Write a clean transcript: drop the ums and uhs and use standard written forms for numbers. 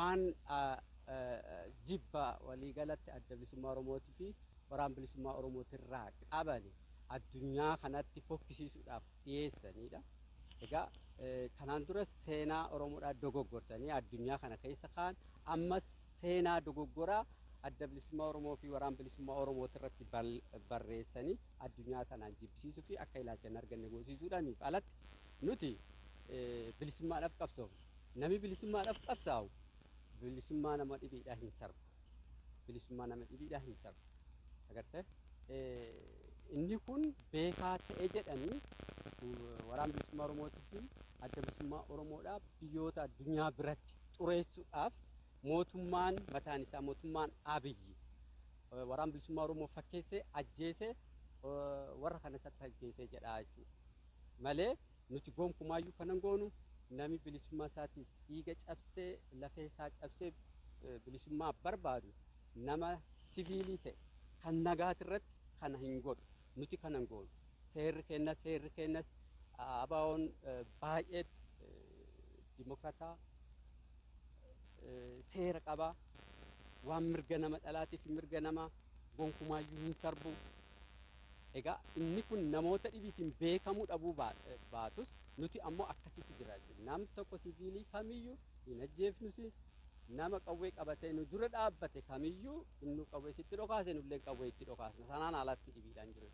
waan jibba waliigalatti adda bilisummaa Oromootii fi waraana bilisummaa Oromootirraa qaban addunyaa kanatti fokkisiisuudhaaf dhiyeessanidha. Egaa kanaan dura seenaa Oromoodhaa dogoggorsanii addunyaa kana keessa kaan ammas seenaa dogoggoraa adda bilisummaa Oromoo fi waraana bilisummaa Oromootirratti barreessanii addunyaa kanaan jibbisiisuu fi akka ilaalcha hin arganne goosiisuudhaaniif alatti nuti bilisummaadhaaf qabsoofna. Namni bilisummaadhaaf qabsaa'u bilisummaa nama dhibiidhaa hin sarbu. Bilisummaa nama dhibiidhaa hin sarbu. Agartee inni kun beekaa ta'e jedhanii waraana bilisummaa Oromootii fi adda bilisummaa Oromoodhaa biyyoota addunyaa biratti xureessuudhaaf mootummaan mataan isaa mootummaan Abiyyi waraana bilisummaa Oromoo fakkeessee ajjeesee warra kana isatti ajjeesee jedha jechuudha. Malee nuti gonkumaayyuu kanan goonu namni bilisummaa isaatiif dhiiga cabsee lafee isaa cabsee bilisummaa barbaadu nama siviilii ta'e kan nagaatirratti kana hin godhu. Nuti kanan goonu seerri kennas ABO'n baay'ee dimokraataa seera qaba waan mirga nama dhalaatiif mirga nama gonkumaayyuu hin sarbu. Egaa inni kun namoota dhibiitiin beekamuu dhabuu baatus nuti ammoo akkasitti jira jechuudha. Namni tokko siviilii kamiyyuu hin ajjeefnusi nama qawwee qabatee nu dura dhaabbate kamiyyuu inni qawwee sitti dhokaase nullee qawwee itti dhokaasna. Sanaan alatti dhibiidhaan jiru.